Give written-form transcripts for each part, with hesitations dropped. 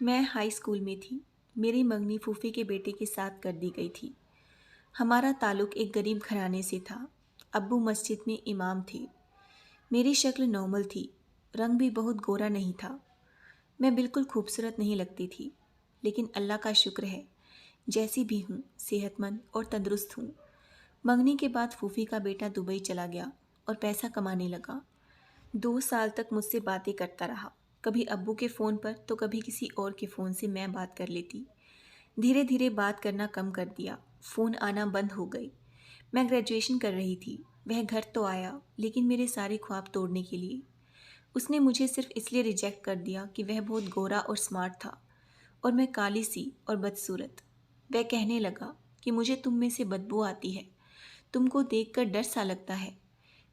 मैं high school में थी। मेरी मंगनी फूफी के बेटे के साथ कर दी गई थी। हमारा ताल्लुक एक गरीब घराने से था। अब्बू मस्जिद में इमाम थे। मेरी शक्ल नॉर्मल थी। रंग भी बहुत गोरा नहीं था। मैं बिल्कुल खूबसूरत नहीं लगती थी। लेकिन अल्लाह का शुक्र है, जैसी भी हूँ सेहतमंद और तंदुरुस्त हूँ। मंगनी के बाद फूफी का बेटा दुबई चला गया और पैसा कमाने लगा। 2 साल तक मुझसे बातें करता रहा। कभी अब्बू के फ़ोन पर तो कभी किसी और के फ़ोन से मैं बात कर लेती। धीरे धीरे बात करना कम कर दिया। फ़ोन आना बंद हो गई। मैं ग्रेजुएशन कर रही थी। वह घर तो आया, लेकिन मेरे सारे ख्वाब तोड़ने के लिए। उसने मुझे सिर्फ इसलिए रिजेक्ट कर दिया कि वह बहुत गोरा और स्मार्ट था और मैं काली सी और बदसूरत। वह कहने लगा कि मुझे तुम में से बदबू आती है, तुमको देखकर डर सा लगता है।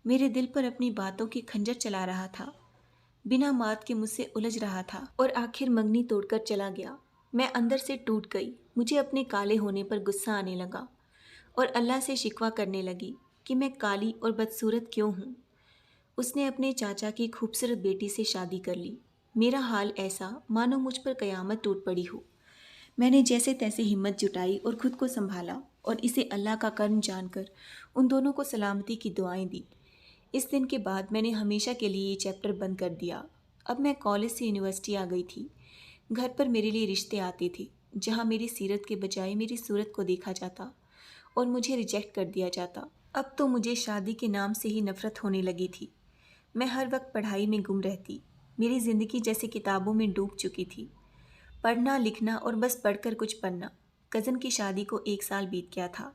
मेरे दिल पर अपनी बातों की खंजर चला रहा था। बिना मात के मुझसे उलझ रहा था और आखिर मंगनी तोड़कर चला गया। मैं अंदर से टूट गई। मुझे अपने काले होने पर गुस्सा आने लगा और अल्लाह से शिकवा करने लगी कि मैं काली और बदसूरत क्यों हूँ। उसने अपने चाचा की खूबसूरत बेटी से शादी कर ली। मेरा हाल ऐसा मानो मुझ पर कयामत टूट पड़ी हो। मैंने जैसे तैसे हिम्मत जुटाई और खुद को संभाला और इसे अल्लाह का कर्म जानकर उन दोनों को सलामती की दुआएं दी। इस दिन के बाद मैंने हमेशा के लिए ये चैप्टर बंद कर दिया। अब मैं कॉलेज से यूनिवर्सिटी आ गई थी। घर पर मेरे लिए रिश्ते आते थे, जहाँ मेरी सीरत के बजाय मेरी सूरत को देखा जाता और मुझे रिजेक्ट कर दिया जाता। अब तो मुझे शादी के नाम से ही नफरत होने लगी थी। मैं हर वक्त पढ़ाई में गुम रहती। मेरी ज़िंदगी जैसे किताबों में डूब चुकी थी। पढ़ना लिखना और बस पढ़कर कुछ बनना। कज़न की शादी को 1 साल बीत गया था।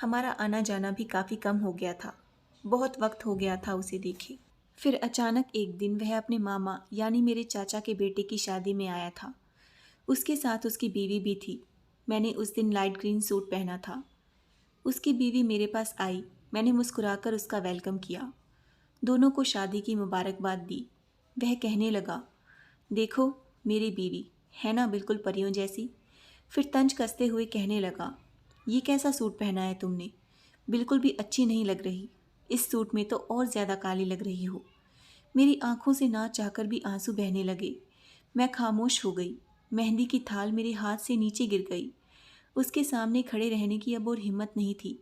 हमारा आना जाना भी काफ़ी कम हो गया था। बहुत वक्त हो गया था उसे देखे। फिर अचानक एक दिन वह अपने मामा यानी मेरे चाचा के बेटे की शादी में आया था। उसके साथ उसकी बीवी भी थी। मैंने उस दिन लाइट ग्रीन सूट पहना था। उसकी बीवी मेरे पास आई। मैंने मुस्कुराकर उसका वेलकम किया। दोनों को शादी की मुबारकबाद दी। वह कहने लगा, देखो मेरी बीवी है ना बिल्कुल परियों जैसी। फिर तंज कसते हुए कहने लगा, ये कैसा सूट पहना है तुमने, बिल्कुल भी अच्छी नहीं लग रही। इस सूट में तो और ज़्यादा काली लग रही हो। मेरी आंखों से ना चाहकर भी आंसू बहने लगे। मैं खामोश हो गई। मेहंदी की थाल मेरे हाथ से नीचे गिर गई। उसके सामने खड़े रहने की अब और हिम्मत नहीं थी।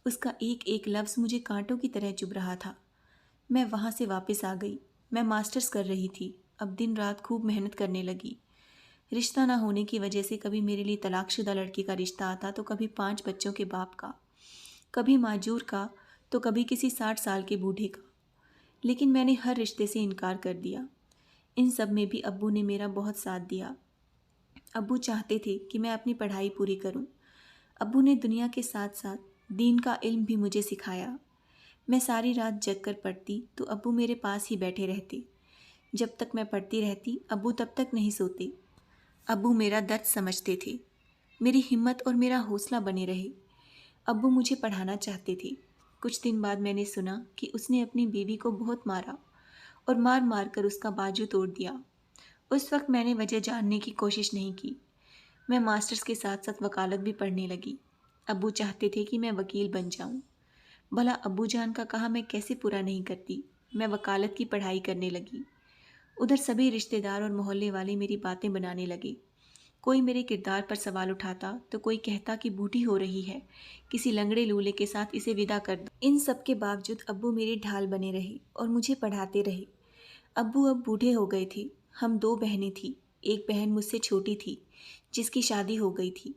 उसका एक एक लफ्ज़ मुझे कांटों की तरह चुभ रहा था। मैं वहाँ से वापस आ गई। मैं मास्टर्स कर रही थी। अब दिन रात खूब मेहनत करने लगी। रिश्ता ना होने की वजह से कभी मेरे लिए तलाकशुदा लड़के का रिश्ता आता तो कभी 5 बच्चों के बाप का, कभी माजूर का, तो कभी किसी 60 साल के बूढ़े का। लेकिन मैंने हर रिश्ते से इनकार कर दिया। इन सब में भी अब्बू ने मेरा बहुत साथ दिया। अब्बू चाहते थे कि मैं अपनी पढ़ाई पूरी करूं। अब्बू ने दुनिया के साथ साथ दीन का इल्म भी मुझे सिखाया। मैं सारी रात जग कर पढ़ती तो अब्बू मेरे पास ही बैठे रहते। जब तक मैं पढ़ती रहती अब्बू तब तक नहीं सोते। अब्बू मेरा दर्द समझते थे। मेरी हिम्मत और मेरा हौसला बने रहे। अब्बू मुझे पढ़ाना चाहते थे। कुछ दिन बाद मैंने सुना कि उसने अपनी बीवी को बहुत मारा और मार मार कर उसका बाजू तोड़ दिया। उस वक्त मैंने वजह जानने की कोशिश नहीं की। मैं मास्टर्स के साथ साथ वकालत भी पढ़ने लगी। अब्बू चाहते थे कि मैं वकील बन जाऊं। भला अब्बू जान का कहा मैं कैसे पूरा नहीं करती। मैं वकालत की पढ़ाई करने लगी। उधर सभी रिश्तेदार और मोहल्ले वाले मेरी बातें बनाने लगे। कोई मेरे किरदार पर सवाल उठाता तो कोई कहता कि बूढ़ी हो रही है, किसी लंगड़े लूले के साथ इसे विदा कर दो। इन सब के बावजूद अब्बू मेरी ढाल बने रहे और मुझे पढ़ाते रहे। अब्बू अब बूढ़े हो गए थे। हम 2 बहनें थी। एक बहन मुझसे छोटी थी, जिसकी शादी हो गई थी।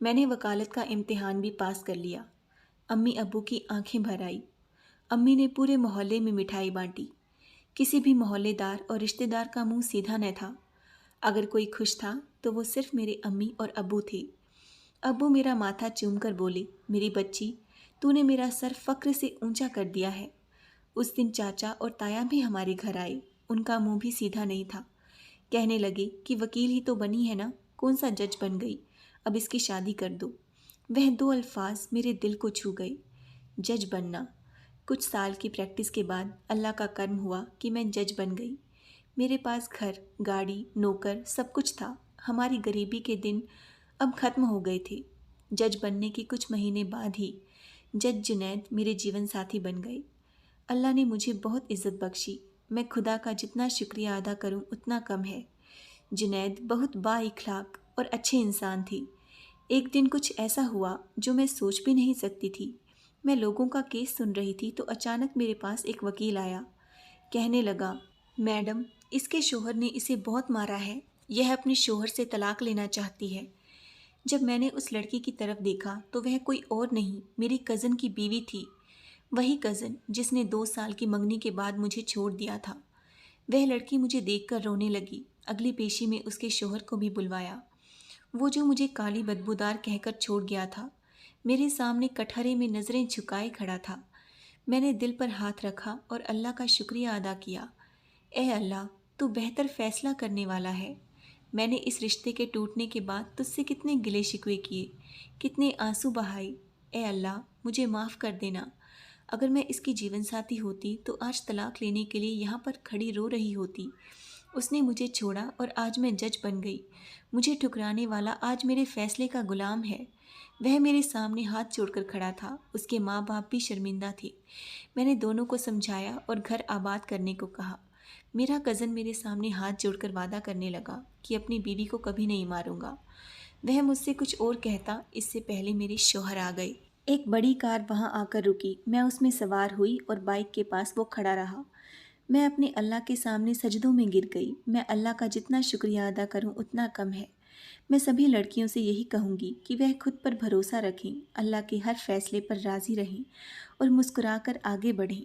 मैंने वकालत का इम्तिहान भी पास कर लिया। अम्मी अब्बू की आंखें भर आई। अम्मी ने पूरे मोहल्ले में मिठाई बांटी। किसी भी मोहल्लेदार और रिश्तेदार का मुंह सीधा न था। अगर कोई खुश था तो वो सिर्फ मेरे अम्मी और अब्बू थे। अब्बू मेरा माथा चूम कर बोले, मेरी बच्ची, तूने मेरा सर फक्र से ऊंचा कर दिया है। उस दिन चाचा और ताया भी हमारे घर आए। उनका मुंह भी सीधा नहीं था। कहने लगे कि वकील ही तो बनी है ना, कौन सा जज बन गई, अब इसकी शादी कर दो। वह 2 अल्फाज मेरे दिल को छू गए। जज बनना। कुछ साल की प्रैक्टिस के बाद अल्लाह का कर्म हुआ कि मैं जज बन गई। मेरे पास घर, गाड़ी, नौकर सब कुछ था। हमारी गरीबी के दिन अब खत्म हो गए थे। जज बनने के कुछ महीने बाद ही जज जुनैद मेरे जीवन साथी बन गए। अल्लाह ने मुझे बहुत इज्जत बख्शी। मैं खुदा का जितना शुक्रिया अदा करूं उतना कम है। जुनैद बहुत बाइखलाक और अच्छे इंसान थे। एक दिन कुछ ऐसा हुआ जो मैं सोच भी नहीं सकती थी। मैं लोगों का केस सुन रही थी तो अचानक मेरे पास एक वकील आया। कहने लगा, मैडम, इसके शोहर ने इसे बहुत मारा है। यह अपने शोहर से तलाक लेना चाहती है। जब मैंने उस लड़की की तरफ देखा तो वह कोई और नहीं, मेरी कज़न की बीवी थी। वही कज़न जिसने 2 साल की मंगनी के बाद मुझे छोड़ दिया था। वह लड़की मुझे देखकर रोने लगी। अगली पेशी में उसके शोहर को भी बुलवाया। वो जो मुझे काली बदबूदार कहकर छोड़ गया था, मेरे सामने कटहरे में नज़रें झुकाए खड़ा था। मैंने दिल पर हाथ रखा और अल्लाह का शुक्रिया अदा किया। ए अल्लाह, तू बेहतर फैसला करने वाला है। मैंने इस रिश्ते के टूटने के बाद तुझसे कितने गिले शिकवे किए, कितने आंसू बहाए। ए अल्लाह, मुझे माफ़ कर देना। अगर मैं इसकी जीवन साथी होती तो आज तलाक लेने के लिए यहाँ पर खड़ी रो रही होती। उसने मुझे छोड़ा और आज मैं जज बन गई। मुझे ठुकराने वाला आज मेरे फैसले का गुलाम है। वह मेरे सामने हाथ जोड़कर खड़ा था। उसके माँ बाप भी शर्मिंदा थे। मैंने दोनों को समझाया और घर आबाद करने को कहा। मेरा कज़न मेरे सामने हाथ जोड़कर वादा करने लगा कि अपनी बीवी को कभी नहीं मारूंगा। वह मुझसे कुछ और कहता, इससे पहले मेरे शौहर आ गए। एक बड़ी कार वहां आकर रुकी। मैं उसमें सवार हुई और बाइक के पास वो खड़ा रहा। मैं अपने अल्लाह के सामने सजदों में गिर गई। मैं अल्लाह का जितना शुक्रिया अदा करूं उतना कम है। मैं सभी लड़कियों से यही कहूंगी कि वह खुद पर भरोसा रखें, अल्लाह के हर फैसले पर राज़ी रहें और मुस्कुराकर आगे बढ़ें।